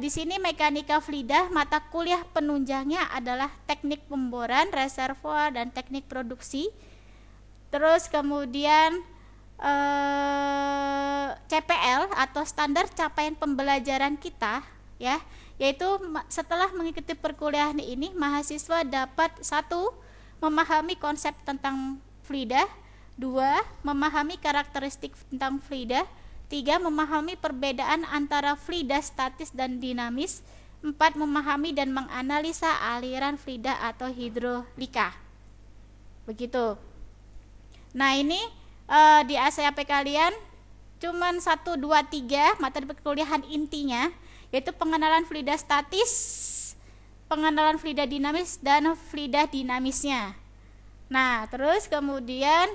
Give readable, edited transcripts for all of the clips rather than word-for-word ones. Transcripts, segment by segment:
di sini mekanika fluida, mata kuliah penunjangnya adalah teknik pemboran, reservoir, dan teknik produksi. Terus kemudian CPL atau standar capaian pembelajaran kita, ya, yaitu setelah mengikuti perkuliahan ini mahasiswa dapat 1. Memahami konsep tentang fluida, 2. Memahami karakteristik tentang fluida, 3. Memahami perbedaan antara fluida statis dan dinamis, 4. Memahami dan menganalisa aliran fluida atau hidrolika. Begitu. Nah, ini di ACAP kalian cuman 1, 2, 3 materi perkuliahan intinya, yaitu pengenalan fluida statis, pengenalan fluida dinamis, dan fluida dinamisnya. Nah, terus kemudian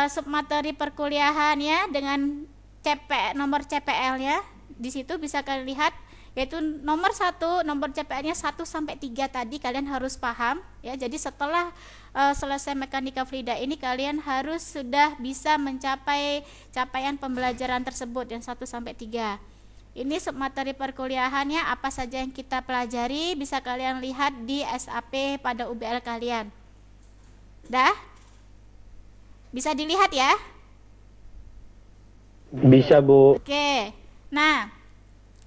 submateri perkuliahannya dengan nomor CPL-nya di situ bisa kalian lihat, yaitu nomor 1, nomor CPL-nya 1 sampai 3 tadi kalian harus paham, ya. Jadi setelah selesai mekanika fluida ini kalian harus sudah bisa mencapai capaian pembelajaran tersebut yang 1 sampai 3. Ini submateri perkuliahannya apa saja yang kita pelajari bisa kalian lihat di SAP pada UBL kalian. Dah? Bisa dilihat ya? Bisa, Bu. Oke. Nah,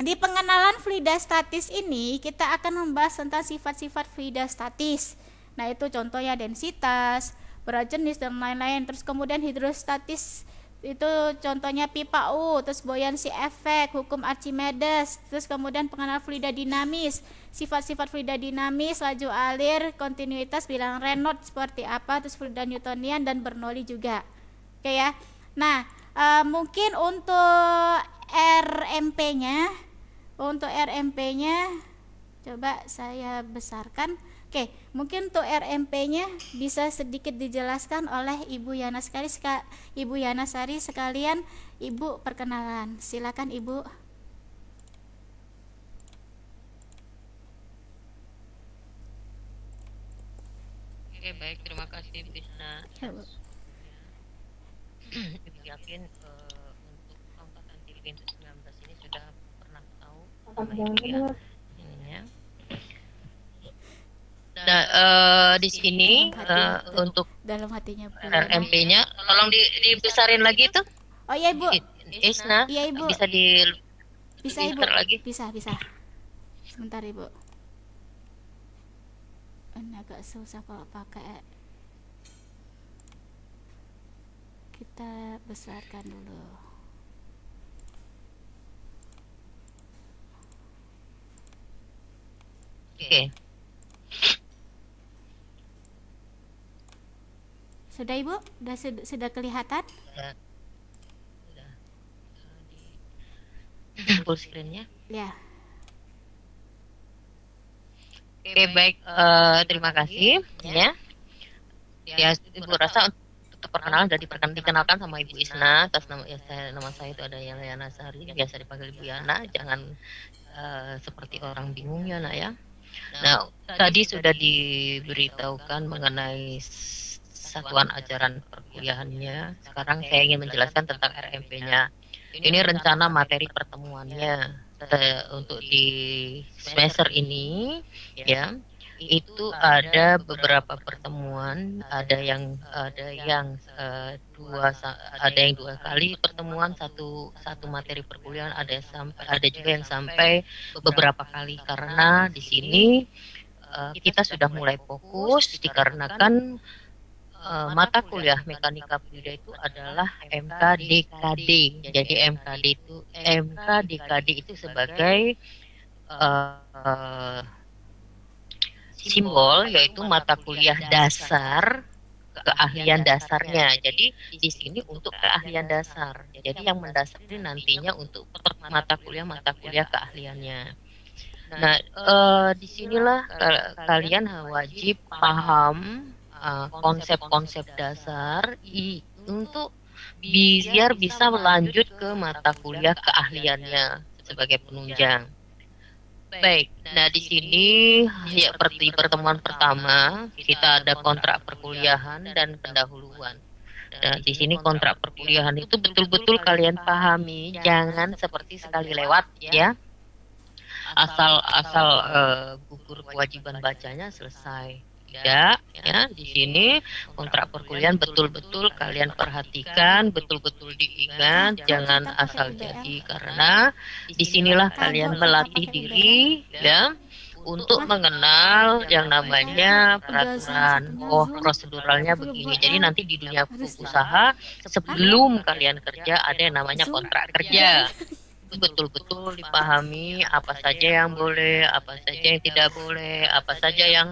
di pengenalan fluida statis ini kita akan membahas tentang sifat-sifat fluida statis. Nah, itu contohnya densitas, berat jenis, dan lain-lain. Terus kemudian hidrostatis itu contohnya pipa U, terus buoyancy efek, hukum Archimedes. Terus kemudian pengenalan fluida dinamis, sifat-sifat fluida dinamis, laju alir, kontinuitas, bilangan Reynolds seperti apa, terus fluida Newtonian dan Bernoulli juga. Oke ya. Nah, mungkin untuk RMP-nya coba saya besarkan. Oke, mungkin untuk RMP-nya bisa sedikit dijelaskan oleh Ibu Yana Sari sekalian. Ibu perkenalan, silakan Ibu. Oke, baik, terima kasih Bisna. Ibu yakin untuk angkatan 2019 ini sudah pernah tahu sama Ibu ya ininya. Nah, di sini untuk dalam hatinya RMP-nya tolong dibesarin lagi tuh. Oh iya Ibu. Isna, iya Ibu. Bisa Ibu lagi? Bisa. Sebentar Ibu. Ini agak susah kalau pakai. Kita besarkan dulu. Oke. Sudah Ibu? Sudah kelihatan? Sudah. Full screen-nya. Ya. Oke, baik. Terima kasih ya. Ya, Ibu rasa untuk perkenalan sudah dikenalkan sama Ibu Isna. Atas nama saya itu ada Yana Sari, biasa dipanggil Ibu Yana. Jangan seperti orang bingung ya, Nak ya. Nah, tadi sudah diberitahukan mengenai satuan ajaran perkuliahannya. Sekarang saya ingin menjelaskan tentang RMP-nya. Ini rencana materi pertemuannya untuk di semester ini, ya. Itu ada beberapa pertemuan, ada yang 2 kali pertemuan satu materi perkuliahan, ada juga yang sampai beberapa kali, karena di sini kita sudah mulai fokus dikarenakan mata kuliah mekanika fluida itu adalah MKDKD. Jadi MKDKD itu sebagai simbol, yaitu mata kuliah dasar, keahlian dasarnya. Jadi di sini untuk keahlian dasar. Jadi yang mendasar ini nantinya untuk mata kuliah keahliannya. Nah, disinilah kalian wajib paham konsep-konsep dasar untuk biar bisa melanjut ke mata kuliah keahliannya sebagai penunjang. Baik, nah di sini ya seperti pertemuan pertama kita ada kontrak perkuliahan dan pendahuluan. Nah di sini kontrak perkuliahan itu betul-betul kalian pahami, jangan seperti sekali lewat ya. asal gugur kewajiban bacanya selesai. Tidak, ya. Di sini kontrak perkuliahan betul-betul kalian perhatikan, betul-betul diingat, jangan asal jadi, karena disinilah kalian melatih diri, ya, untuk mengenal yang namanya peraturan. Oh, proseduralnya begini. Jadi nanti di dunia usaha sebelum kalian kerja ada yang namanya kontrak kerja. Betul-betul dipahami apa saja yang boleh, apa saja yang tidak boleh, apa saja yang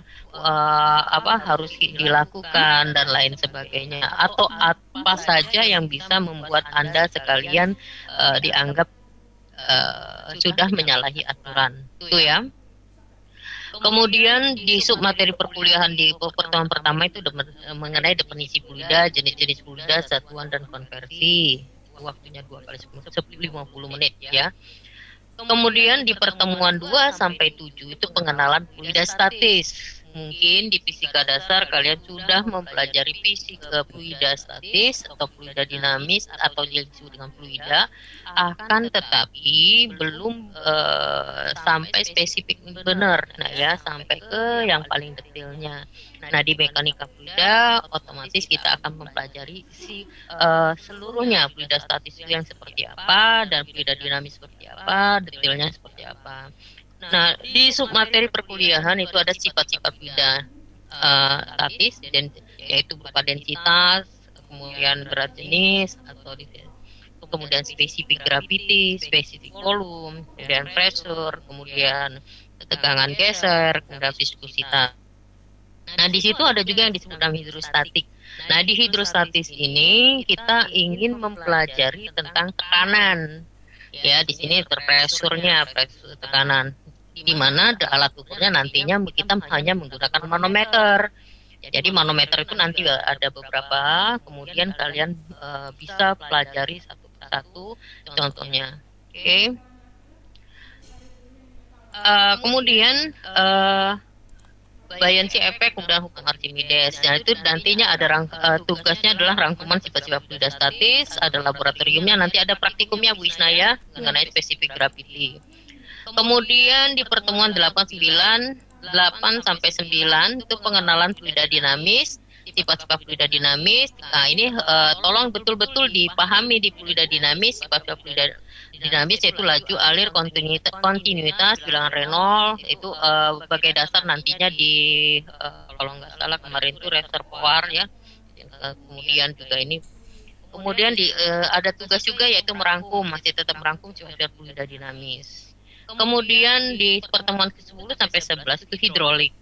harus dilakukan dan lain sebagainya, atau apa saja yang bisa membuat Anda sekalian dianggap sudah menyalahi aturan. Itu ya. Kemudian di submateri perkuliahan di pertemuan pertama itu mengenai definisi fluida, jenis-jenis fluida, satuan dan konversi. Waktunya 2 kali 50 menit ya. Kemudian di pertemuan 2 sampai 7 itu pengenalan fluida statis. Mungkin di fisika dasar kalian sudah mempelajari fisika fluida statis atau fluida dinamis atau disebut dengan fluida, akan tetapi belum sampai spesifik benar, nah ya, sampai ke yang paling detailnya. Nah, di mekanika fluida otomatis kita akan mempelajari seluruhnya fluida statis itu yang seperti apa dan fluida dinamis seperti apa, detailnya seperti apa. Nah, di submateri perkuliahan itu ada sifat-sifat fluida statis, yaitu berupa densitas, kemudian berat jenis, atau kemudian spesifik gravity, spesifik volume, kemudian pressure, kemudian tegangan geser, kemudian viskositas. Nah, di situ ada juga yang disebut dengan hidrostatik. Nah, di hidrostatis ini kita ingin mempelajari tentang tekanan. Ya, di sini pressure-nya, pressure tekanan. Di mana alat ukurnya nantinya kita hanya menggunakan manometer. Jadi manometer itu nanti ada beberapa, kemudian kalian bisa pelajari satu persatu contohnya. Oke. Kemudian buoyancy efek, kemudian hukum Archimedes. Nah, itu nantinya ada tugasnya adalah rangkuman sifat-sifat fluida statis, ada laboratoriumnya, nanti ada praktikumnya Bu Isnaya mengenai spesifik gravity. Kemudian di pertemuan 8 sampai 9 itu pengenalan fluida dinamis, sifat-sifat fluida dinamis. Nah, ini tolong betul-betul dipahami di fluida dinamis, sifat-sifat fluida dinamis yaitu laju, alir, kontinuitas, bilangan Reynolds, itu sebagai dasar nantinya di kalau nggak salah kemarin itu reservoir ya. Kemudian juga ini ada tugas juga yaitu merangkum, masih tetap merangkum sifat-sifat fluida dinamis. Kemudian di pertemuan ke-10 sampai 11 itu hidrolik.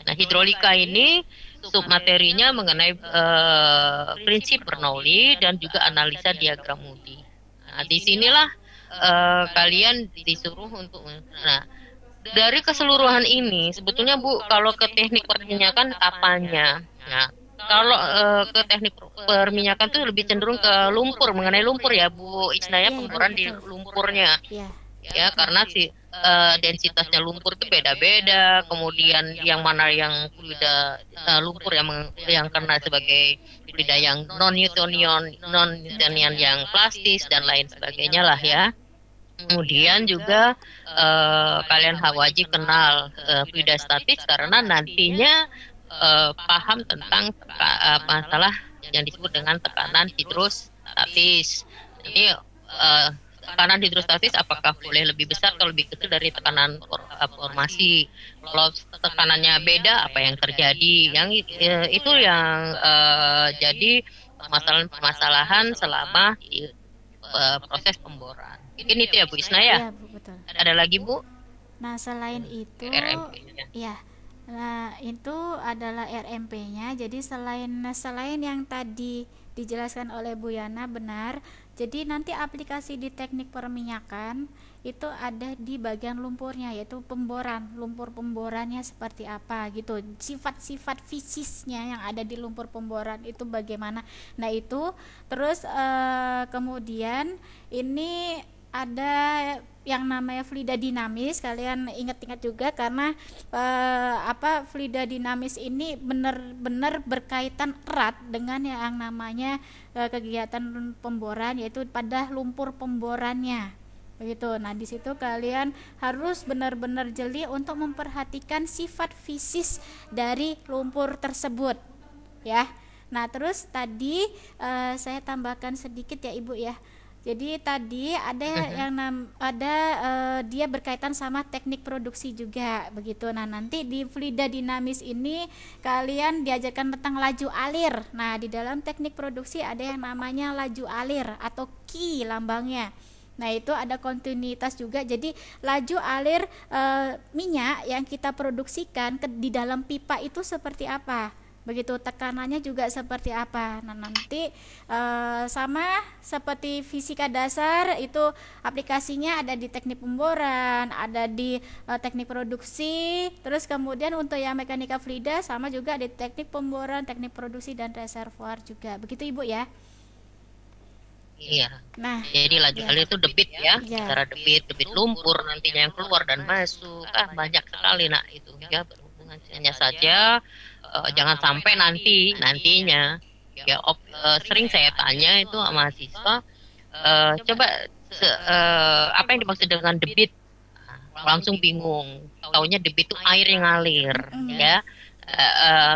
Nah, hidrolika ini submaterinya mengenai prinsip Bernoulli dan juga analisa diagram Moody. Nah, disinilah kalian disuruh untuk dari keseluruhan ini sebetulnya Bu, kalau ke teknik perminyakan apanya? Nah, kalau ke teknik perminyakan itu lebih cenderung ke lumpur, mengenai lumpur ya Bu Isnaya, pemboran di lumpurnya. Ya, karena densitasnya lumpur itu beda-beda, kemudian yang mana yang fluida lumpur yang kena sebagai fluida yang non-Newtonian yang plastis dan lain sebagainya lah ya. Kemudian juga kalian wajib kenal fluida statis karena nantinya paham tentang masalah yang disebut dengan tekanan hidrostatis. Jadi tekanan hidrostatis apakah boleh lebih besar atau lebih kecil dari tekanan formasi? Kalau tekanannya beda, apa yang terjadi? Yang itu yang jadi permasalahan selama proses pemboran. Mungkin itu ya Bu Isna ya? Iya, Bu, betul. Ada lagi Bu? Nah, selain itu, ya, nah itu adalah RMP-nya. Jadi selain yang tadi dijelaskan oleh Bu Yana benar, jadi nanti aplikasi di teknik perminyakan itu ada di bagian lumpurnya, yaitu pemboran, lumpur pemborannya seperti apa gitu, sifat-sifat fisiknya yang ada di lumpur pemboran itu bagaimana. Nah itu terus kemudian ini ada yang namanya fluida dinamis, kalian ingat-ingat juga karena fluida dinamis ini benar-benar berkaitan erat dengan yang namanya kegiatan pemboran, yaitu pada lumpur pemborannya. Begitu. Nah, di situ kalian harus benar-benar jeli untuk memperhatikan sifat fisis dari lumpur tersebut, ya. Nah, terus tadi saya tambahkan sedikit ya Ibu ya. Jadi tadi ada yang dia berkaitan sama teknik produksi juga begitu. Nah, nanti di fluida dinamis ini kalian diajarkan tentang laju alir. Nah, di dalam teknik produksi ada yang namanya laju alir atau Q lambangnya. Nah, itu ada kontinuitas juga. Jadi laju alir minyak yang kita produksikan di dalam pipa itu seperti apa? Begitu, tekanannya juga seperti apa. Nah, nanti sama seperti fisika dasar itu aplikasinya ada di teknik pemboran, ada di teknik produksi. Terus kemudian untuk yang mekanika fluida sama juga di teknik pemboran, teknik produksi dan reservoir juga. Begitu Ibu ya. Iya. Nah, jadi laju alir itu debit ya, ya. cara debit lumpur nantinya yang keluar dan masuk. Banyak sekali nak itu ya, berhubungan hanya saja jangan sampai nantinya ya sering saya tanya itu sama mahasiswa, coba apa yang dimaksud dengan debit? Langsung bingung, taunya debit itu air yang ngalir ya.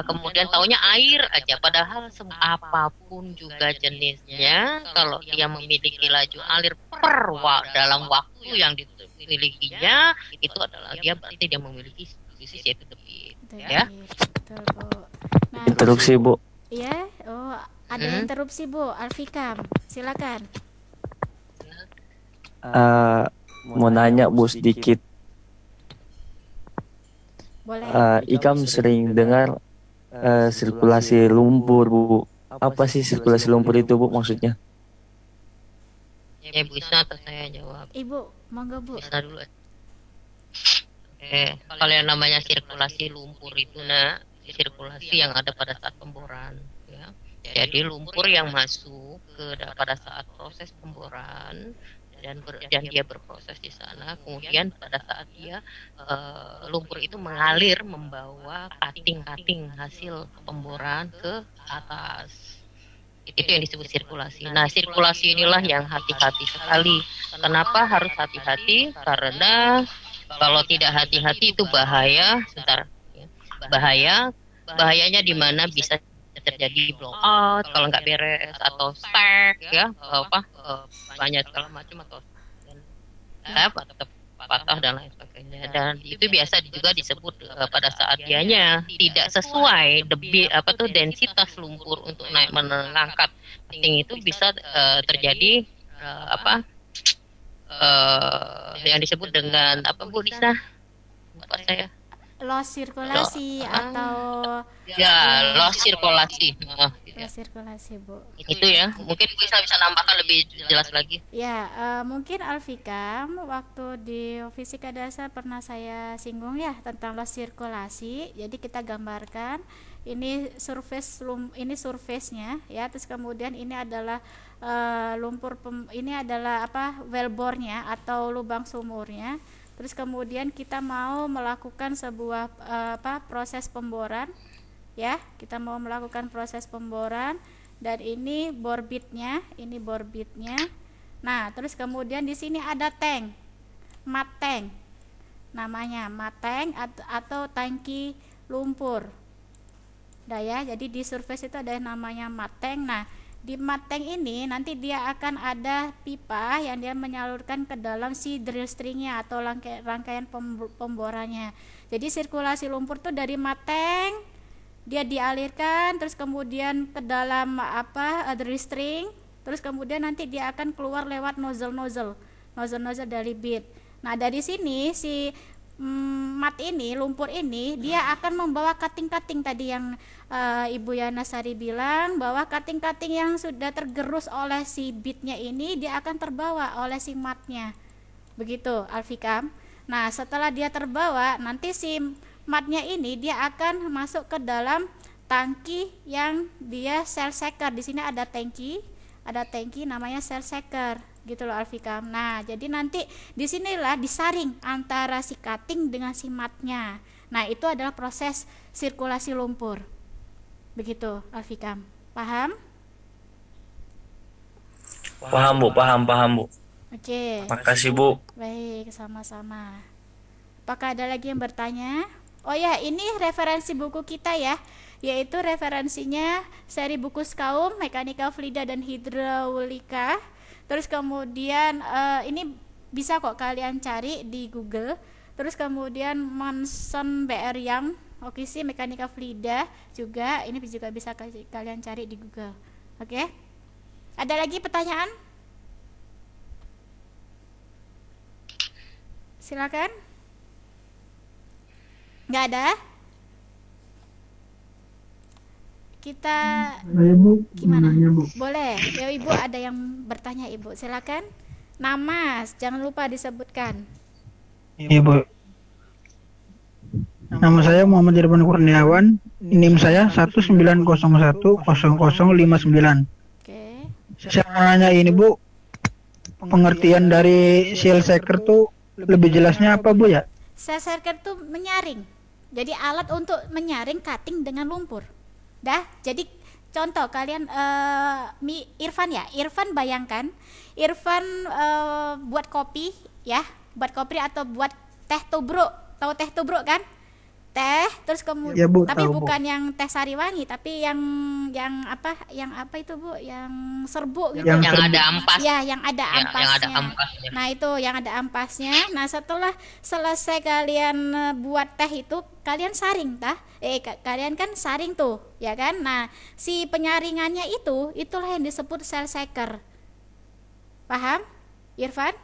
Kemudian taunya air aja, padahal apapun juga jenisnya, kalau dia memiliki laju alir dalam waktu yang dimilikinya, itu adalah dia berarti dia memiliki fisik yaitu debit. Ya. Betul, Bu. Nah, interupsi Bu. Iya, oh ada interupsi Bu. Alfikam, silakan. Mau nanya Bu sedikit. Boleh. Ikam sering dengar sirkulasi lumpur Bu. Apa sih sirkulasi lumpur itu Bu maksudnya? Ya bisa atau saya jawab? Ibu, monggo Bu. Bisa dulu. Kalau yang namanya sirkulasi lumpur itu sirkulasi yang ada pada saat pemboran ya. Jadi lumpur yang masuk pada saat proses pemboran dan dia berproses di sana, kemudian pada saat dia lumpur itu mengalir membawa cutting hasil pemboran ke atas. Itu yang disebut sirkulasi. Nah, sirkulasi inilah yang hati-hati sekali. Kenapa harus hati-hati? Karena kalau tidak hati-hati itu bahaya. Bahayanya di mana bisa terjadi blowout kalau nggak beres, atau stack ya, banyak segala macam, atau patah dan lain sebagainya. Dan itu biasa juga disebut pada saat dianya tidak sesuai densitas lumpur untuk mengangkat cutting, itu bisa terjadi yang disebut dengan apa Bu Lisa? Lupa saya. Loss sirkulasi atau loss sirkulasi. Loss sirkulasi Bu. Itu ya, mungkin bisa nambahkan lebih jelas lagi. Ya, mungkin Alfikam waktu di fisika dasar pernah saya singgung ya tentang loss sirkulasi. Jadi kita gambarkan ini surface-nya ya, terus kemudian ini adalah ini adalah wellbore-nya atau lubang sumurnya. Terus kemudian kita mau melakukan sebuah proses pemboran ya, kita mau melakukan proses pemboran dan ini bore bitnya. Nah, terus kemudian di sini ada mat tank namanya, mat tank atau tangki lumpur. Ya, jadi di surface itu ada yang namanya mat tank. Nah, di mat tank ini nanti dia akan ada pipa yang dia menyalurkan ke dalam si drill stringnya atau rangkaian pemborannya. Jadi sirkulasi lumpur tuh dari mat tank dia dialirkan terus kemudian ke dalam drill string, terus kemudian nanti dia akan keluar lewat nozzle dari bit. Nah, dari sini si lumpur ini dia akan membawa cutting tadi yang Ibu Yana Sari bilang, bahwa cutting yang sudah tergerus oleh si bitnya ini dia akan terbawa oleh si matnya. Begitu Alfikam. Nah, setelah dia terbawa, nanti si matnya ini dia akan masuk ke dalam tangki yang dia cell shaker. Di sini ada tangki namanya cell shaker. Gitu loh Alfikam. Nah, jadi nanti disinilah disaring antara si cutting dengan si matnya. Nah, itu adalah proses sirkulasi lumpur. Begitu Alfikam. Paham? Paham Bu. Oke, Makasih Bu. baik, sama-sama. Apakah ada lagi yang bertanya? Oh ya, ini referensi buku kita ya, yaitu referensinya seri buku Skaum, Mekanika Fluida dan Hidraulika. Terus kemudian ini bisa kok kalian cari di Google. Terus kemudian Manson BR Young, oke sih Mekanika Fluida juga, ini juga bisa kalian cari di Google. Oke? Ada lagi pertanyaan? Silakan. Nggak ada? Kita Bu, gimana? nanya, Bu. Boleh. Ya Ibu ada yang bertanya Ibu. Silakan. Nama, jangan lupa disebutkan. Iya, Bu. Nama saya Muhammad Irfan Kurniawan. NIM saya 19010059. Oke. Saya mau nanya ini, Bu. Pengertian dari seal shaker tuh lebih jelasnya apa, Bu ya? Cell shaker itu menyaring. Jadi alat untuk menyaring cutting dengan lumpur. Dah, jadi contoh kalian Irfan ya. Irfan bayangkan, Irfan buat kopi ya, buat kopi atau buat teh tubruk. Tahu teh tubruk kan? Teh terus kemudian Ya, Bu, tapi tahu, Bu. bukan yang teh sariwangi, tapi yang apa itu Bu, yang serbuk gitu. Yang Yang ada ampas. Ya, yang ada Ya, ampasnya. yang ada ampasnya. Nah, itu yang ada ampasnya. Nah, setelah selesai kalian buat teh itu, kalian saring tah? Kalian kan saring tuh, ya kan? Nah, si penyaringannya itulah yang disebut cell shaker. Paham? Irfan?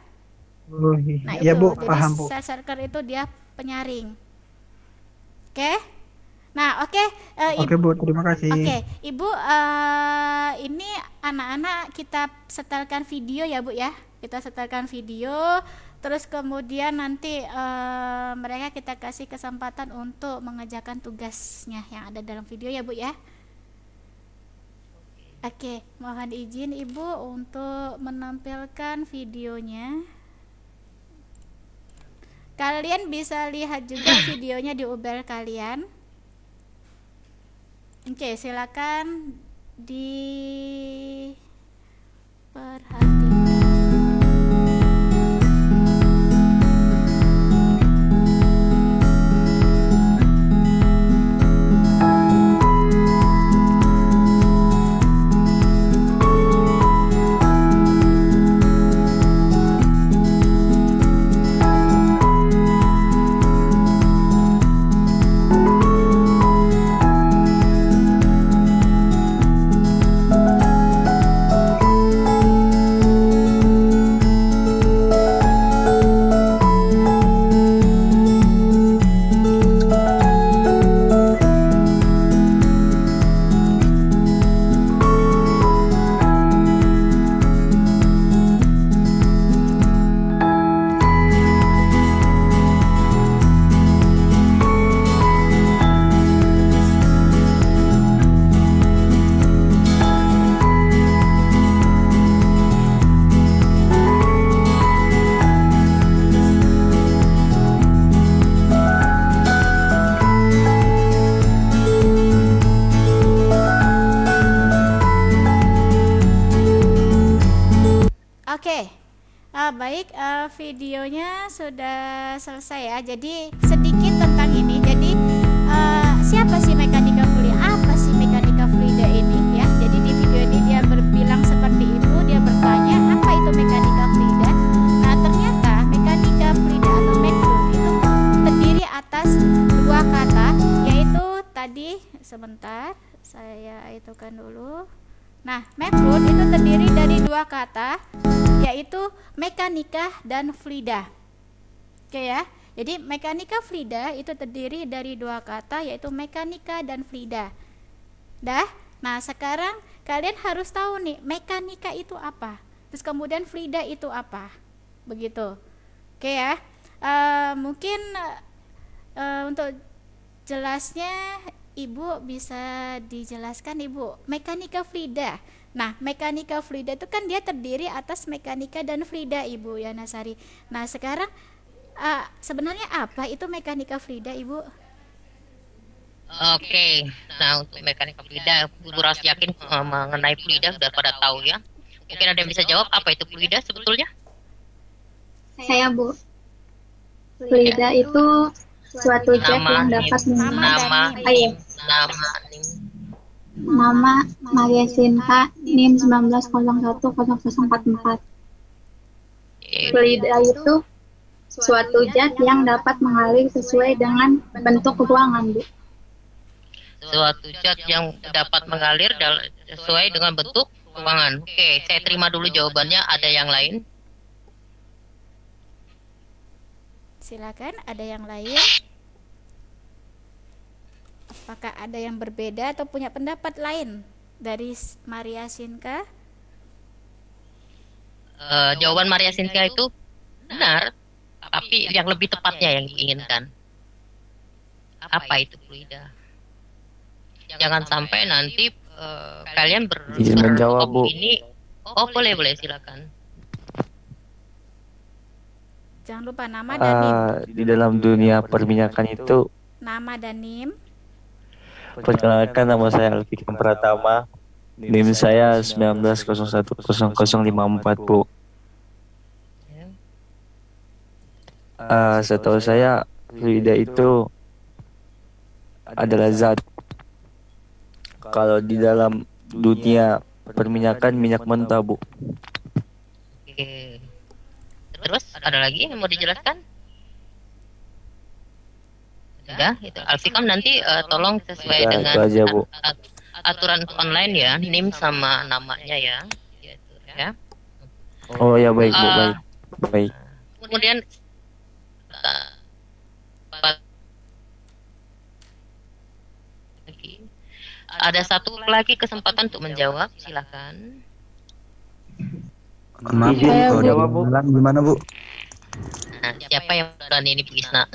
Oh, Nah, ya, itu. Bu, Jadi paham, Bu. cell shaker itu dia penyaring. Oke? Nah, oke, Oke, Bu, terima kasih. Oke, Ibu, ini anak-anak kita setelkan video ya Bu ya. Kita setelkan video, terus kemudian nanti mereka kita kasih kesempatan untuk mengerjakan tugasnya yang ada dalam video ya Bu ya. Oke, mohon izin Ibu untuk menampilkan videonya. Kalian bisa lihat juga videonya di UBL kalian. Oke, silakan diperhatikan. Oke, baik, videonya sudah selesai ya. Jadi sedikit tentang ini. Jadi siapa sih mekanika fluida? Apa sih mekanika fluida ini? Ya, jadi di video ini dia berbilang seperti itu. Dia bertanya apa itu mekanika fluida. Nah, ternyata mekanika fluida atau McFluid itu terdiri atas dua kata, yaitu tadi sebentar saya itukan dulu. Nah, McFluid itu terdiri dari dua kata, yaitu mekanika dan fluida. Oke ya. Jadi mekanika fluida itu terdiri dari dua kata, yaitu mekanika dan fluida. Dah. Nah, sekarang kalian harus tahu nih, mekanika itu apa? Terus kemudian fluida itu apa? Begitu. Oke ya. Mungkin untuk jelasnya Ibu bisa dijelaskan Ibu, mekanika fluida. Nah, mekanika fluida itu kan dia terdiri atas mekanika dan fluida Ibu Yanasari. Nah, sekarang sebenarnya apa itu mekanika fluida Ibu? Oke, nah untuk mekanika fluida, Bu Ras yakin mengenai fluida sudah pada tahu ya. Mungkin ada yang bisa jawab apa itu fluida sebetulnya? Saya Bu. Fluida itu suatu zat yang dapat nama Ayo. nama nim. Nama Maria Sinta NIM 19010044. Fluida itu suatu zat yang dapat mengalir sesuai dengan bentuk ruangan, Bu. Suatu zat yang dapat mengalir sesuai dengan bentuk ruangan. Oke, saya terima dulu jawabannya. Ada yang lain? Silakan, ada yang lain? Apakah ada yang berbeda atau punya pendapat lain dari Maria Sinka? Jawaban Maria Cynthia itu benar, tapi yang lebih tepatnya yang diinginkan. Apa itu fluida? Jangan sampai nanti kalian Izin menjawab, Bu. ini. Oh, boleh silakan. Jangan lupa nama dan NIM. Di dalam dunia perminyakan itu, Nama dan NIM. perkenalkan, nama saya Alfikam Pratama. NIM saya 19010054, Bu. Setahu saya fluida itu adalah zat. Kalau di dalam dunia perminyakan, minyak mentah, Bu. Oke. Terus ada lagi yang mau dijelaskan? Sudah, itu Alfikam nanti tolong sesuai Ya, dengan itu aja, Bu. aturan online ya, NIM sama namanya ya. Gitu, ya. Oh ya, baik, Bu, baik. Baik. Kemudian ada satu lagi kesempatan untuk menjawab, silakan. Maaf Bu, Izin kalau jawab, Bu. dari gimana Bu? Nah, siapa yang berani ini Bu Isna?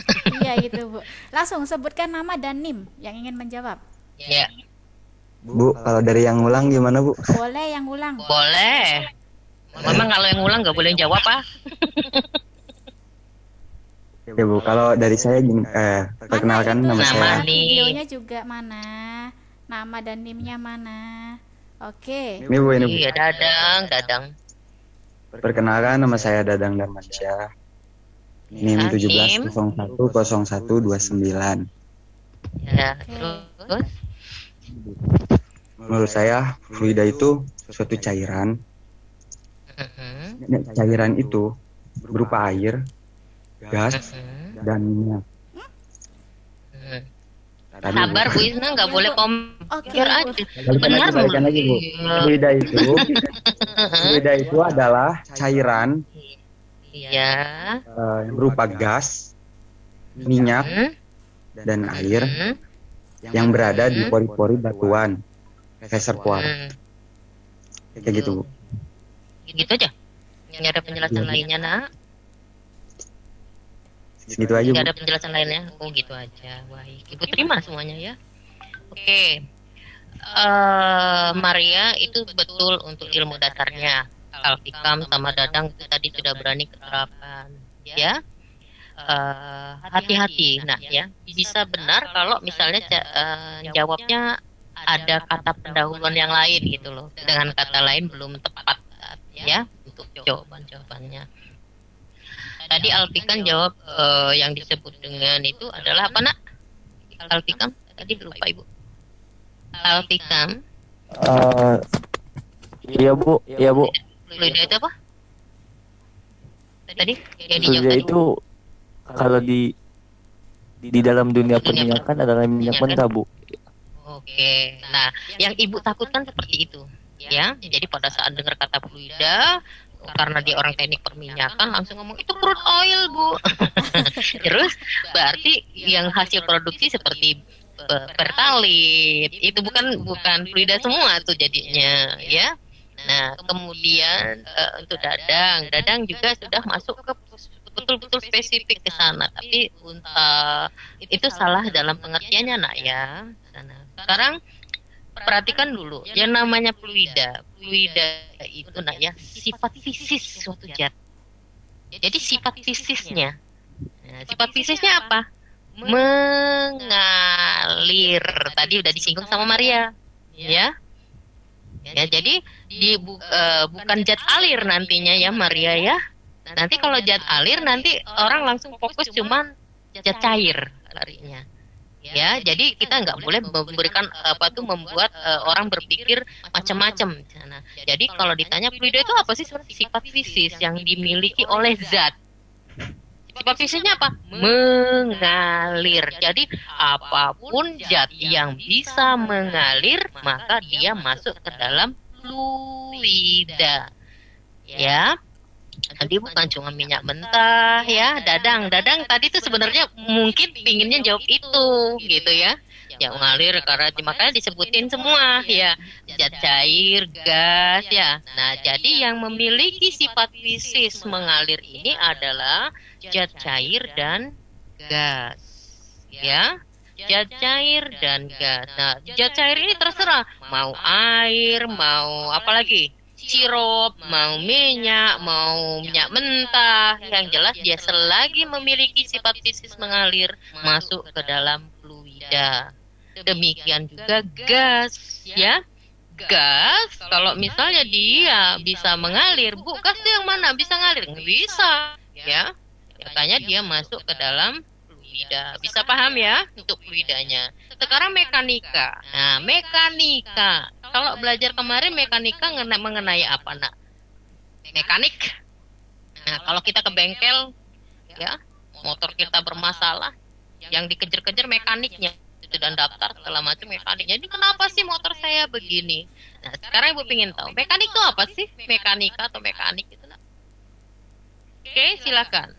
Iya gitu, Bu. Langsung sebutkan nama dan NIM yang ingin menjawab. Ya, Bu, kalau dari yang ngulang gimana Bu? Boleh yang ulang. boleh. Memang kalau yang ngulang nggak boleh jawab ah? Ya Bu, kalau dari saya gini, perkenalkan Mana nama itu? saya. Nama nih. Videonya juga mana? Nama dan NIM-nya mana? Oke. Ini Bu, ini Bu. Iya, Dadang. Perkenalkan nama saya Dadang Darmansyah. NIM 17010129. Ya, terus? Menurut saya, fluida itu suatu cairan. Mhm, Cairan itu berupa air, gas, mhm, dan minyak. mhm. Tadi, Sabar Bu. Bu Isna, nggak boleh Oke, biar Bu. aja. Balikan lagi Bu. Iya. Fluida itu adalah cairan Iya. yang berupa gas, minyak, Mhm, dan air mhm, yang berada di pori-pori batuan reservoir. mhm. Kayak gitu Bu. Gitu aja. Nggak ada penjelasan lainnya, Nak? Gitu aja Bu. Nggak ada penjelasan lainnya? Oh, gitu aja. Baik. Ibu terima semuanya ya. Oke. Maria itu betul untuk ilmu dasarnya. Alfikam sama Dadang itu tadi sudah berani keterapkan. Ya. Hati-hati. Nah, ya. Bisa benar kalau misalnya jawabnya ada kata pendahuluan yang lain gitu loh. Dengan kata lain belum tepat ya untuk jawabannya. Tadi Alfikam jawab yang disebut dengan itu adalah apa, Nak? Alfikam tadi lupa Ibu. Alfikam Iya, Bu. Iya, Bu. fluida itu apa? Tadi yang dijawab Fluida tadi. itu kalau di dalam dunia perminyakan adalah minyak mentah, Bu. Oke. Nah, yang Ibu takutkan seperti itu, ya. Jadi pada saat dengar kata fluida, karena dia orang teknik perminyakan langsung ngomong itu crude oil, Bu. Terus berarti yang hasil produksi seperti pertalit itu bukan fluida semua tuh jadinya, ya. Nah, kemudian untuk Dadang juga sudah masuk ke betul-betul spesifik ke sana, tapi itu salah dalam pengertiannya, Nak, ya. Nah, sekarang perhatikan dulu yang namanya fluida itu, Nak, ya, sifat fisis suatu zat. Jadi sifat fisisnya, sifat fisisnya apa? Mengalir. Tadi udah disinggung sama Maria, ya. Ya, jadi bukan zat alir nantinya ya Maria ya. Nanti kalau zat alir nanti orang langsung fokus cuman zat cair larinya. Ya, jadi kita nggak boleh memberikan membuat orang berpikir macam-macam. Nah, jadi kalau ditanya fluida itu apa sih? Sebenarnya sifat fisis yang dimiliki oleh zat. Sifat fisiknya apa? Mengalir. Jadi apapun zat yang bisa mengalir, maka dia masuk ke dalam fluida. Ya. Tadi bukan cuma minyak mentah ya, Dadang tadi tuh sebenarnya mungkin pinginnya jawab itu gitu ya. Ya mengalir karena makanya disebutin semua ya, zat cair, gas ya. Nah, jadi yang memiliki sifat fisis mengalir ini adalah zat cair dan gas. Ya. Zat cair dan gas. Nah, zat cair ini terserah mau air, mau apa lagi? Sirup, mau minyak mentah, yang jelas dia selagi memiliki sifat fisis mengalir masuk ke dalam fluida. Demikian juga gas, ya. Gas, kalau misalnya dia bisa mengalir, Bu, gas itu yang mana bisa ngalir? Nggak bisa, ya. Makanya dia masuk ke dalam fluida. Bisa paham ya untuk fluidanya. Sekarang mekanika. Nah, mekanika. Kalau belajar kemarin mekanika mengenai apa, Nak? Mekanik. Nah, kalau kita ke bengkel, ya, motor kita bermasalah, yang dikejar-kejar mekaniknya dan daftar segala macam mekaniknya. Jadi kenapa sih motor saya begini? Nah, sekarang Ibu pengen tahu, mekanik itu apa sih? Mekanika atau mekanik itu, Nak? Oke, silakan.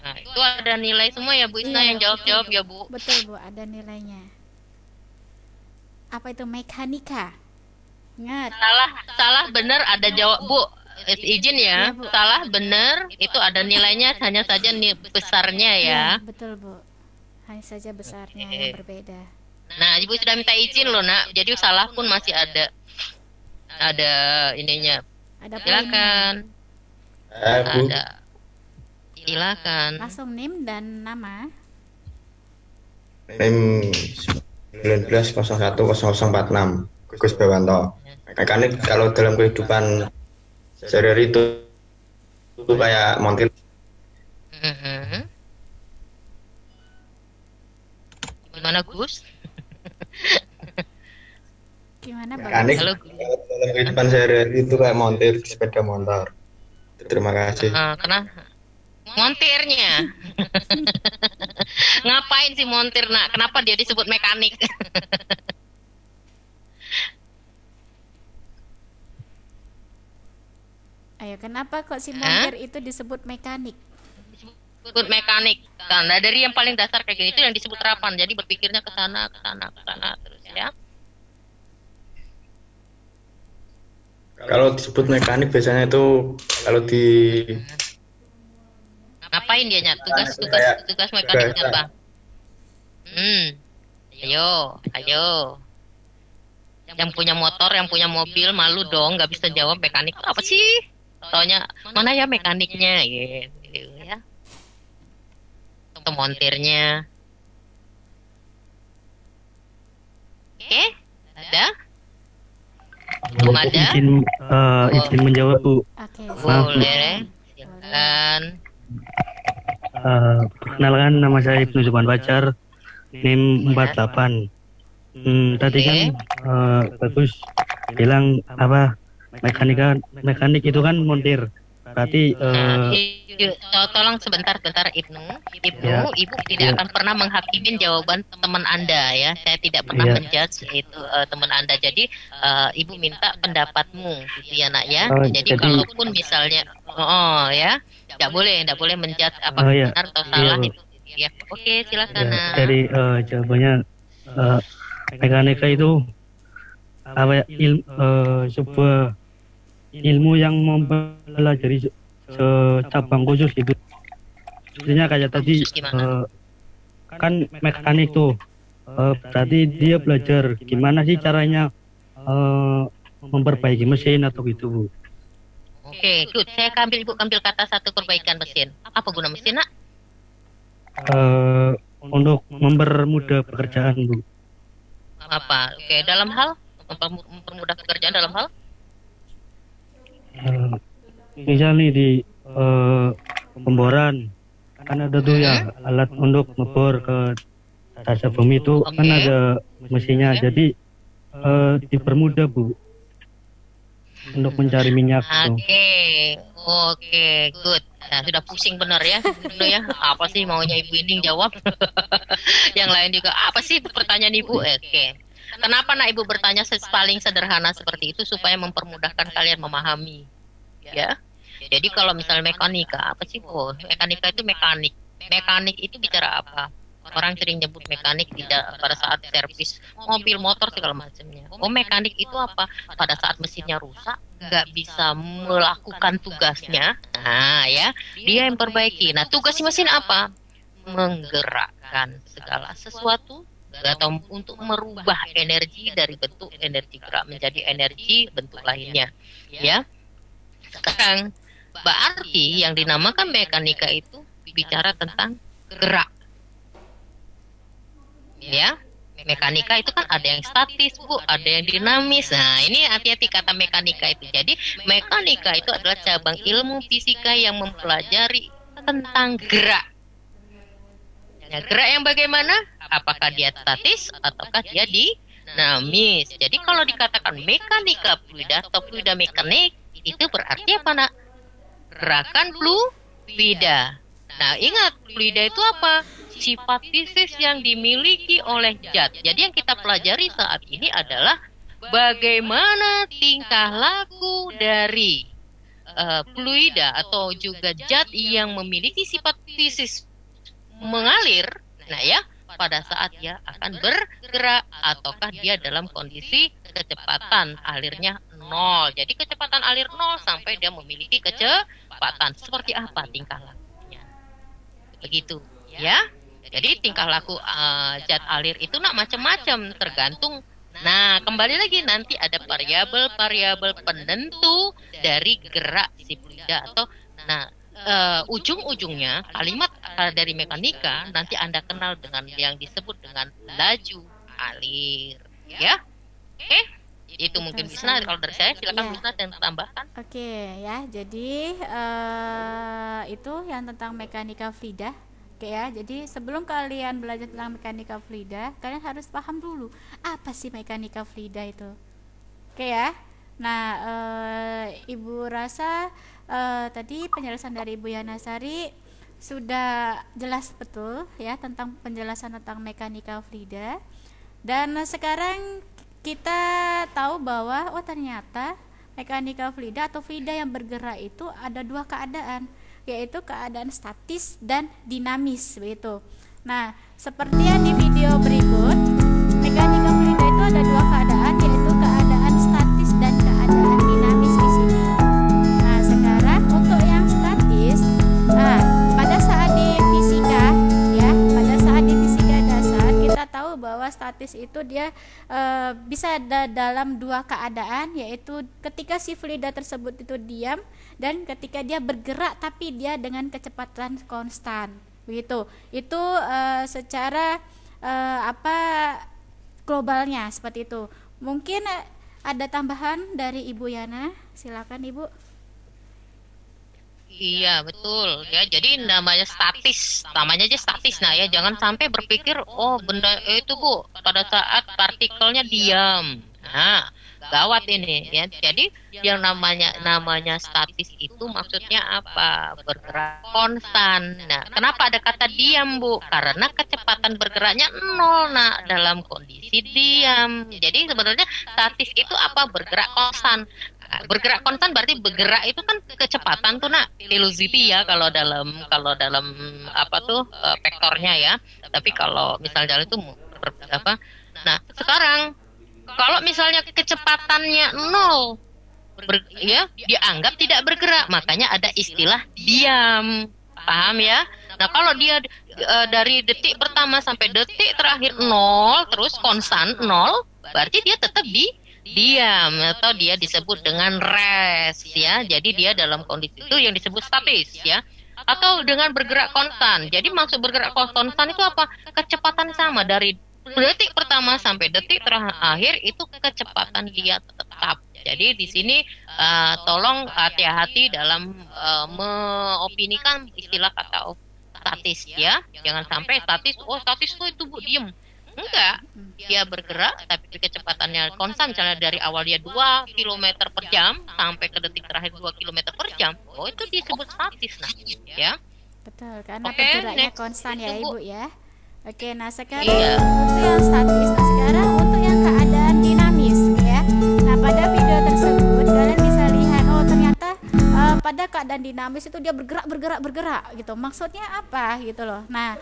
Nah, itu ada nilai semua ya Bu Isna, yang jawab-jawab ya Bu. Betul Bu, ada nilainya. Apa itu mekanika? Ingat. Salah benar ada jawab Bu. Izin ya, Bu. Salah benar itu ada nilainya, hanya saja besarnya ya. Betul Bu. Hanya saja besarnya Oke. yang berbeda. Nah, Ibu sudah minta izin loh Nak. Jadi salah pun masih ada ininya. Ada poinnya. Silakan. Bu, Ada. Silakan. Langsung NIM dan nama. NIM 19010046 Gus Bewanto. Mekanik kalau dalam kehidupan sehari-hari itu kayak montir. Mhm. Gimana Gus? Gimana Mekanik Bagus? Halo. dalam kehidupan sehari-hari itu kayak montir sepeda motor. Terima kasih. Kenapa? Montirnya. Ngapain sih montir, Nak? Kenapa dia disebut mekanik? Ayo, kenapa kok si montir itu disebut mekanik? Disebut mekanik. Karena dari yang paling dasar kayak gini itu yang disebut terapan. Jadi berpikirnya ke sana terus ya. Kalau disebut mekanik biasanya itu kalau di Ngapain dia nyat? Tugas mekanik apa? Ayo. Yang punya motor, yang punya mobil malu dong, nggak bisa jawab mekanik apa sih? Taunya mana ya mekaniknya, gitu ya. Atau montirnya. Oke, ada? Belum ada? Izin menjawab Bu. Oke. Boleh. Silakan. Perkenalkan, nama saya Ibnu Zuban Fajar, NIM 48. Tadi kan Bagus bilang apa mekanik itu kan montir. Berarti Tolong sebentar Ibnu, Ya. Ibu tidak Ya. akan pernah menghakimin jawaban teman Anda ya. Saya tidak pernah Ya. menjudge itu teman Anda. Jadi Ibu minta pendapatmu gitu ya Nak ya. Oh, jadi jadi- kalaupun misalnya ya, tidak boleh menjudge apa Oh, ya. benar atau salah Iya, Bu. itu. Ya. Oke, silakan ya, Nak. dari jawabannya mekanika itu apa ya, sebuah ilmu yang mempelajari cabang khusus gitu. Maksudnya kayak tadi Khusus gimana? kan mekanik tuh berarti dia belajar gimana sih caranya memperbaiki mesin atau gitu Bu. Oke, good. Saya Ibu ambil kata satu, perbaikan mesin. Apa guna mesin Nak? Untuk mempermudah pekerjaan Bu. Apa? Oke, dalam hal mempermudah pekerjaan dalam hal? Misal nih di pemboran. Kan ada tuh ya alat untuk ngebor ke dasar bumi itu kan Oke. ada mesinnya. Jadi dipermudah Bu untuk mencari minyak tuh. Oke, good. Nah, sudah pusing benar ya, Bunda ya. Apa sih maunya Ibu ini jawab? Yang lain juga, apa sih pertanyaan Ibu? Oke. Kenapa nak Ibu bertanya paling sederhana seperti itu supaya mempermudahkan kalian memahami, ya? Jadi kalau misalnya mekanika, apa sih Bu? Mekanika itu mekanik. Mekanik itu bicara apa? Orang sering nyebut mekanik tidak pada saat servis mobil, motor segala macamnya. Oh, mekanik itu apa? Pada saat mesinnya rusak, nggak bisa melakukan tugasnya. Nah, ya, dia yang perbaiki. Nah, tugas mesin apa? Menggerakkan segala sesuatu atau untuk merubah energi dari bentuk energi gerak menjadi energi bentuk lainnya. Ya. Sekarang berarti yang dinamakan mekanika itu bicara tentang gerak. Ya, mekanika itu kan ada yang statis Bu, ada yang dinamis. Nah, ini hati-hati kata mekanika itu. Jadi mekanika itu adalah cabang ilmu fisika yang mempelajari tentang gerak. Ya, gerak yang bagaimana? Apakah dia statis ataukah dia dinamis? Jadi kalau dikatakan mekanika fluida atau fluida mekanik, itu berarti apa nak? Gerakan fluida. Nah, ingat, fluida itu apa? Sifat fisis yang dimiliki oleh zat. Jadi yang kita pelajari saat ini adalah bagaimana tingkah laku dari fluida atau juga zat yang memiliki sifat fisis mengalir. Nah ya, pada saat dia akan bergerak ataukah dia dalam kondisi kecepatan alirnya 0. Jadi kecepatan alir 0 sampai dia memiliki kecepatan. Seperti apa tingkah lakunya? Begitu, ya. Jadi tingkah laku zat alir itu nak macam-macam tergantung. Nah, kembali lagi nanti ada variabel-variabel penentu dari gerak si fluida atau ujung-ujungnya kalimat dari mekanika nanti Anda kenal dengan yang disebut dengan laju alir, ya. Oke? Itu mungkin Bisna. Kalau dari saya silakan Bisna dan tambahkan. Oke, ya. Jadi itu yang tentang mekanika fluida. Oke ya, jadi sebelum kalian belajar tentang mekanika fluida, kalian harus paham dulu apa sih mekanika fluida itu. Oke ya. Nah, Ibu rasa tadi penjelasan dari Ibu Yanasari sudah jelas betul ya tentang penjelasan tentang mekanika fluida. Dan sekarang kita tahu bahwa ternyata mekanika fluida atau fluida yang bergerak itu ada dua keadaan, yaitu keadaan statis dan dinamis begitu. Nah, seperti yang di video berikut, mekanika fluida itu ada dua keadaan, yaitu keadaan statis dan keadaan dinamis di sini. Nah, sekarang untuk yang statis, pada saat di fisika ya, pada saat di fisika dasar kita tahu bahwa statis itu dia bisa ada dalam dua keadaan, yaitu ketika si fluida tersebut itu diam dan ketika dia bergerak tapi dia dengan kecepatan konstan begitu. Itu secara globalnya seperti itu. Mungkin ada tambahan dari Ibu Yana, silakan Ibu. Iya betul ya, jadi namanya statis, namanya aja statis. Nah ya, jangan sampai berpikir oh benda itu Bu pada saat partikelnya diam. Nah gawat ini ya. Jadi yang namanya statis itu maksudnya apa? Bergerak konstan. Nah kenapa ada kata diam Bu? Karena kecepatan bergeraknya 0 nah dalam kondisi diam. Jadi sebenarnya statis itu apa? Bergerak konstan. Bergerak konstan berarti bergerak itu kan kecepatan tuh nak, velocity ya kalau dalam vektornya ya. Tapi kalau misalnya itu apa? Nah sekarang kalau misalnya kecepatannya 0 ya dianggap tidak bergerak, makanya ada istilah diam, paham ya? Nah kalau dia dari detik pertama sampai detik terakhir 0 terus konstan 0, berarti dia tetap diam atau dia disebut dengan rest ya. Jadi dia dalam kondisi itu yang disebut statis ya. Atau dengan bergerak konstan. Jadi maksud bergerak konstan itu apa? Kecepatan sama dari detik pertama sampai detik terakhir itu kecepatan dia tetap Jadi di sini tolong hati-hati dalam mengopinikan istilah kata statis ya. Jangan sampai statis, oh statis itu Bu diem. Enggak, dia bergerak tapi kecepatannya konstan, misalnya dari awal dia 2 km per jam sampai ke detik terakhir 2 km per jam. Oh itu disebut statis nah, ya. Betul, karena Oke, bergeraknya next. konstan ya Itu, Bu. Ibu ya. Oke, nah sekarang Iya. itu yang statis. Nah sekarang untuk yang keadaan dinamis ya. Nah pada video tersebut kalian bisa lihat, oh ternyata pada keadaan dinamis itu dia bergerak gitu. Maksudnya apa gitu loh. Nah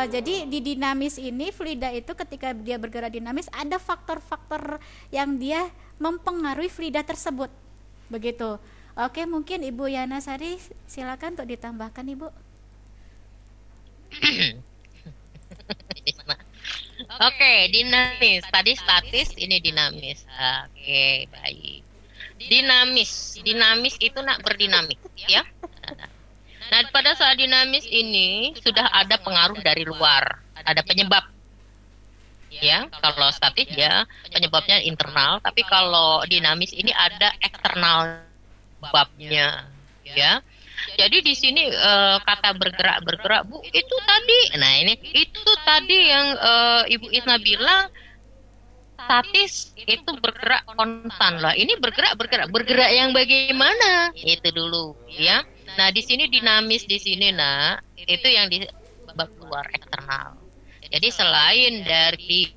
jadi di dinamis ini fluida itu ketika dia bergerak dinamis ada faktor-faktor yang dia mempengaruhi fluida tersebut. Begitu. Oke, mungkin Ibu Yana Sari silakan untuk ditambahkan Ibu. Oke, dinamis. Tadi statis, ini dinamis. Oke, baik. Dinamis itu nak berdinamik, ya. Nah, pada saat dinamis ini sudah ada pengaruh dari luar, ada penyebab. Ya, kalau statis ya penyebabnya internal, tapi kalau dinamis ini ada eksternal babnya, ya. Jadi di sini kata bergerak Bu itu tadi, nah ini itu tadi yang Ibu Isna bilang statis itu bergerak konstan lah. Ini bergerak yang bagaimana? Itu dulu, ya. Nah di sini dinamis di sini, nah itu yang di bab luar eksternal. Jadi selain dari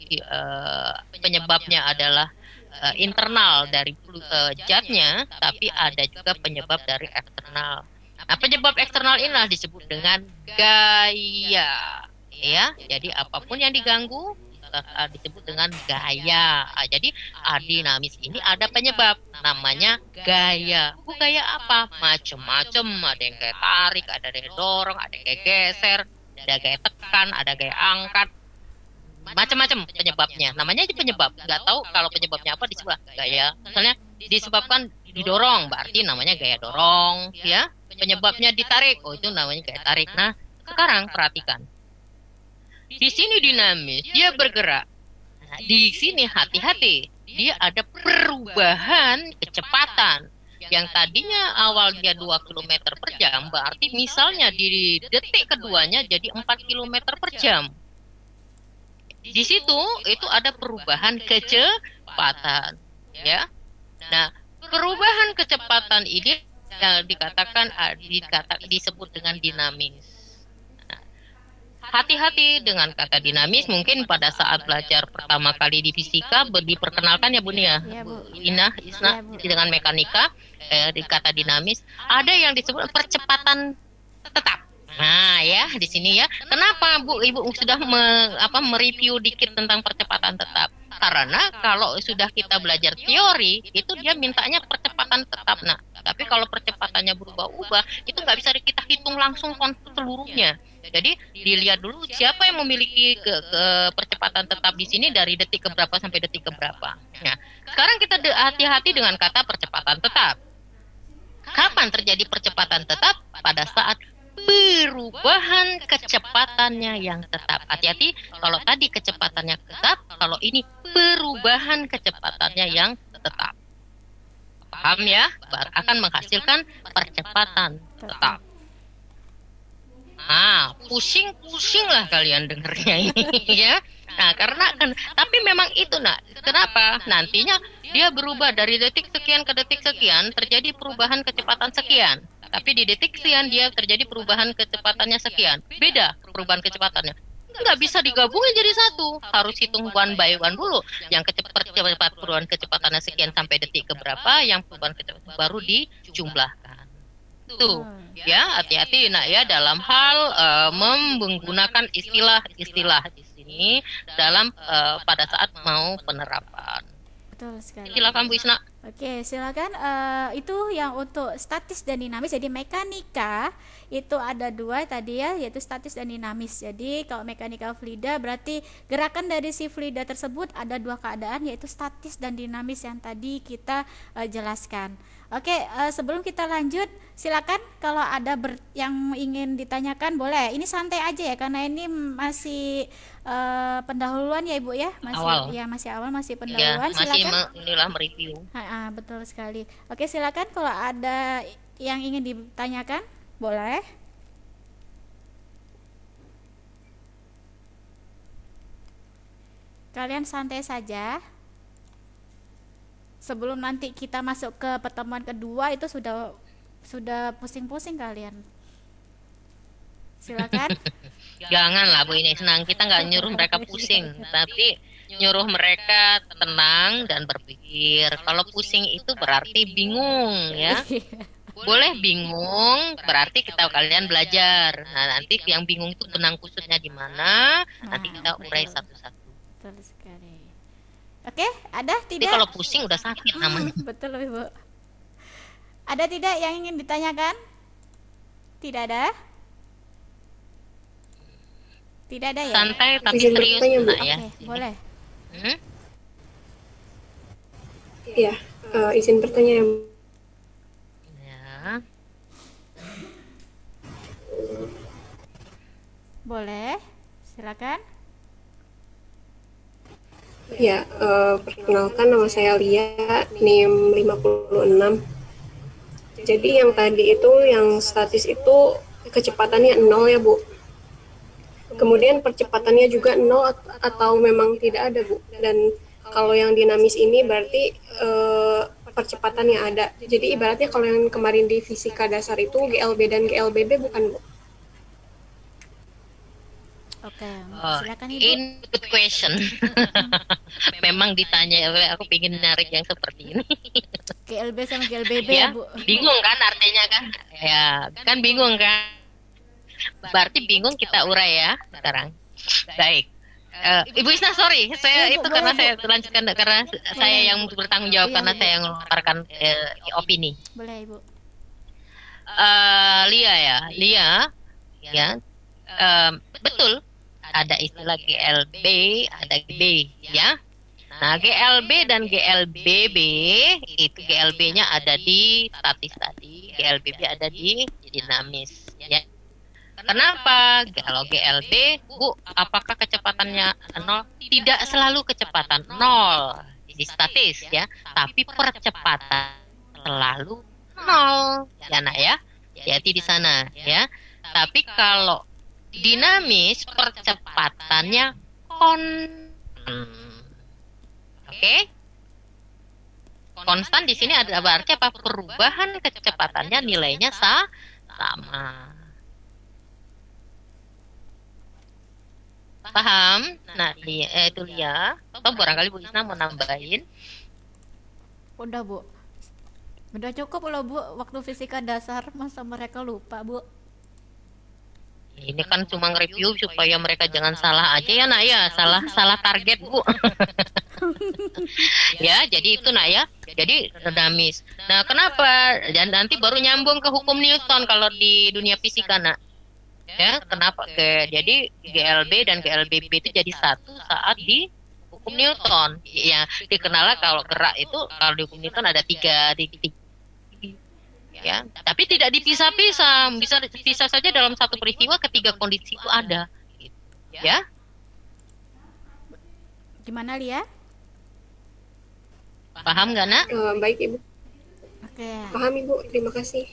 penyebabnya adalah internal dari zatnya, tapi ada juga penyebab dari eksternal. Nah, penyebab eksternal inilah disebut dengan gaya, ya. Jadi apapun yang diganggu disebut dengan gaya. Jadi dinamis ini ada penyebab, namanya gaya. Gaya apa? Macam-macam. Ada yang kayak tarik, ada yang dorong, ada yang kayak geser, ada gaya tekan, ada gaya angkat. Macam-macam penyebabnya. Namanya aja penyebab. Nggak tahu kalau penyebabnya apa disebut gaya. Misalnya disebabkan didorong, berarti namanya gaya dorong, ya. Penyebabnya ditarik, oh itu namanya gaya tarik. Nah, sekarang perhatikan. Di sini dinamis, dia bergerak. Nah, di sini hati-hati, dia ada perubahan kecepatan. Yang tadinya awal dia 2 km per jam, berarti misalnya di detik keduanya jadi 4 km per jam. Di situ itu ada perubahan kecepatan, ya. Nah, perubahan kecepatan ini yang disebut dengan dinamis. Nah, hati-hati dengan kata dinamis. Mungkin pada saat belajar pertama kali di fisika diperkenalkan ya Bu Nia, Ya, Bu. Isna, Ya, Bu. dengan mekanika di kata dinamis ada yang disebut percepatan tetap. Nah ya di sini ya. Kenapa Ibu sudah mereview dikit tentang percepatan tetap? Karena kalau sudah kita belajar teori itu dia mintanya percepatan tetap. Nah tapi kalau percepatannya berubah-ubah itu nggak bisa kita hitung langsung seluruhnya. Jadi dilihat dulu siapa yang memiliki ke percepatan tetap di sini dari detik ke berapa sampai detik ke berapa. Nah sekarang kita hati-hati dengan kata percepatan tetap. Kapan terjadi percepatan tetap? Pada saat perubahan kecepatannya yang tetap. Hati-hati kalau tadi kecepatannya tetap, kalau ini perubahan kecepatannya yang tetap. Paham ya? Akan menghasilkan percepatan tetap. Nah, pusing lah kalian dengernya ini ya. Nah, karena tapi memang itu kenapa? Nantinya dia berubah dari detik sekian ke detik sekian, terjadi perubahan kecepatan sekian. Tapi di detik sekian dia terjadi perubahan kecepatannya sekian. Beda perubahan kecepatannya. Nggak bisa digabungin jadi satu. Harus hitung one by one dulu. Yang perubahan kecepatannya sekian sampai detik ke berapa, yang perubahan kecepatan baru dijumlahkan. Tuh, ya hati-hati ya dalam hal menggunakan istilah-istilah di sini dalam pada saat mau penerapan. Betul sekali. Silakan Bu Isna. Oke, silakan. Itu yang untuk statis dan dinamis. Jadi mekanika itu ada dua tadi ya, yaitu statis dan dinamis. Jadi kalau mekanika fluida berarti gerakan dari si fluida tersebut ada dua keadaan, yaitu statis dan dinamis yang tadi kita jelaskan. Oke, sebelum kita lanjut, silakan kalau ada yang ingin ditanyakan boleh. Ini santai aja ya, karena ini masih pendahuluan ya Ibu ya, masih Awal. ya masih awal, masih Ya, pendahuluan. masih Silakan. inilah mereview. Betul sekali. Oke, silakan kalau ada yang ingin ditanyakan boleh. Kalian santai saja. Sebelum nanti kita masuk ke pertemuan kedua itu sudah pusing-pusing kalian. Silakan. Janganlah Bu, ini senang. Kita nggak nyuruh mereka pusing, tapi nyuruh mereka tenang dan berpikir. Kalau pusing itu berarti bingung ya. Boleh bingung, berarti kalian belajar. Nah, nanti yang bingung itu benang kusutnya di mana, nanti kita urai satu-satu. Betul sekali. Oke, ada Tapi tidak? kalau pusing udah sakit namanya. Betul Ibu. Ada tidak yang ingin ditanyakan? Tidak ada? Tidak ada ya? Santai tapi Izin serius bertanya, Bu. nak ya. Oke, boleh. Hmm? Iya, izin bertanya ya, Bu. Ya. Boleh. Silakan. Ya, perkenalkan nama saya Lia, NIM 56. Jadi yang tadi itu, yang statis itu kecepatannya 0 ya Bu. Kemudian percepatannya juga 0 atau memang tidak ada Bu. Dan kalau yang dinamis ini berarti percepatannya ada. Jadi ibaratnya kalau yang kemarin di fisika dasar itu GLB dan GLBB bukan Bu? Oke, Oh, silakan Ibu. in good question. Memang ditanya, aku pengen narik yang seperti ini. GLB sama GLBB Ya, ya, Bu. bingung kan artinya kan? Ya, kan bingung kan? Berarti bingung kita urai ya sekarang. Baik. Ibu Isna, sorry, saya Ibu, itu karena boleh, saya lanjutkan karena saya yang bertanggung jawab Iya, karena iya. saya yang mengeluarkan opini. Boleh Ibu. Lia ya, betul. Ada istilah GLB, ada GB ya. Nah, GLB dan GLBB itu GLB-nya ada di statis tadi, GLBB ada di dinamis ya. Kenapa? Kalau GLB, Bu, apakah kecepatannya 0? Tidak selalu kecepatan 0 di statis ya, tapi percepatan selalu 0 ya nak ya. Hati di sana ya. Tapi kalau dinamis percepatannya Oke? Konstan di sini ada berarti apa? Perubahan kecepatannya nilainya sama. Paham? Nah, itu Lia. Atau barangkali Bu Isna mau nambahin. Udah Bu. Udah cukup loh Bu, waktu fisika dasar masa mereka lupa Bu. Ini kan cuma nge-review supaya mereka jangan salah aja ya nak ya, salah target Bu. Ya, jadi itu nak ya. Jadi dinamis. Nah, kenapa? Dan nanti baru nyambung ke hukum Newton kalau di dunia fisika nak. Ya, kenapa? Jadi GLB dan GLBB itu jadi satu saat di hukum Newton. Ya, dikenal kalau gerak itu kalau di hukum Newton ada tiga ya, tapi tidak dipisah-pisah, bisa saja dalam satu peristiwa ketiga kondisi itu ada, gitu. Ya. Gimana Lia? Paham nggak nak? Baik Ibu, Oke. paham Ibu, terima kasih.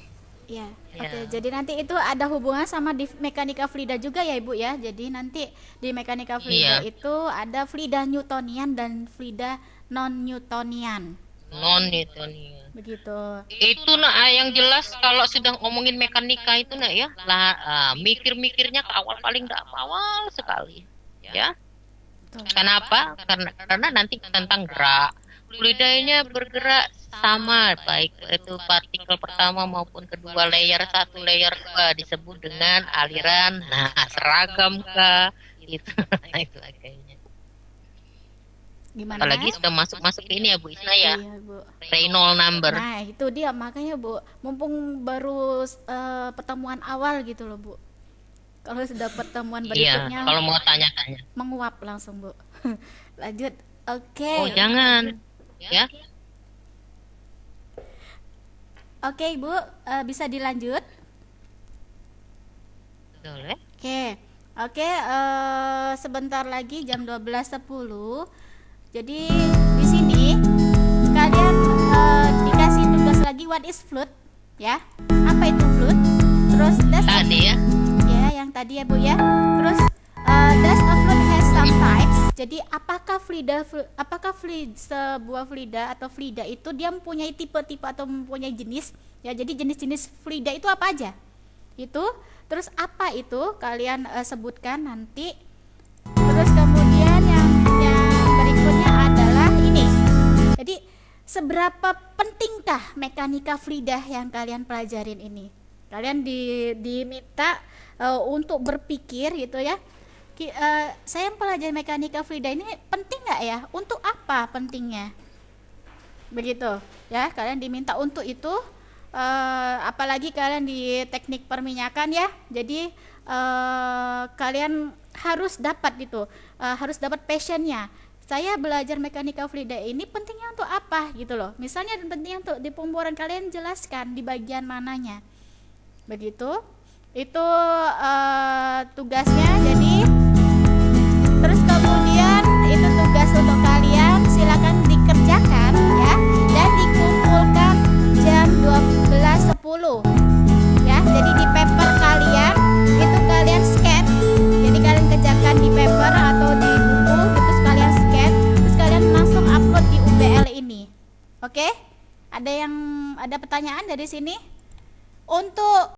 Ya. Ya. Oke, jadi nanti itu ada hubungan sama di mekanika fluida juga ya Ibu ya. Jadi nanti di mekanika fluida Iya. itu ada fluida Newtonian dan fluida non Newtonian. Non Newtonian. Begitu. Itu nak yang jelas kalau sudah ngomongin mekanika itu nak ya, lah mikir-mikirnya ke awal paling awal sekali. Ya. Betul. Kenapa? Karena nanti tentang gerak. Fluidanya bergerak sama, baik itu partikel pertama maupun kedua, layer 1, layer 2 disebut dengan aliran. Nah, seragam kah? Gitu. Nah, itu kayaknya. Gimana? Apalagi sudah masuk ke ini ya Bu Isna ya. Iya, Bu. Reynolds number. Nah, itu dia makanya Bu, mumpung baru pertemuan awal gitu loh Bu. Kalau sudah pertemuan Iya, berikutnya kalau mau tanya-tanya. menguap langsung Bu. Lanjut. Oke. Oh, jangan. Ya. Oke, Ibu, bisa dilanjut? Boleh? Oke, sebentar lagi jam 12.10. Jadi di sini kalian dikasih tugas lagi, what is flood, ya? Apa itu flood? Terus Tadi ya. ya, yang tadi ya Bu ya. Terus does a flood has some types? Jadi apakah sebuah flida atau flida itu dia mempunyai tipe-tipe atau mempunyai jenis? Ya, jadi jenis-jenis flida itu apa aja? Itu. Terus apa itu? Kalian sebutkan nanti. Terus kemudian yang berikutnya adalah ini. Jadi seberapa pentingkah mekanika fluida yang kalian pelajarin ini? Kalian diminta untuk berpikir gitu ya. Saya pelajari mekanika fluida ini penting nggak ya? Untuk apa pentingnya? Begitu ya. Kalian diminta untuk itu. Apalagi kalian di teknik perminyakan ya. Jadi kalian harus dapat gitu, harus dapat passionnya. Saya belajar mekanika fluida ini pentingnya untuk apa gitu loh. Misalnya pentingnya untuk di pemboran, kalian jelaskan di bagian mananya. Begitu. Itu tugasnya. Jadi terus kemudian itu tugas untuk kalian, silakan dikerjakan ya, dan dikumpulkan jam 12.10 ya. Jadi di paper kalian itu kalian scan. Jadi kalian kerjakan di paper atau di buku, terus kalian scan, terus kalian langsung upload di UBL ini. Oke? Ada pertanyaan dari sini? Untuk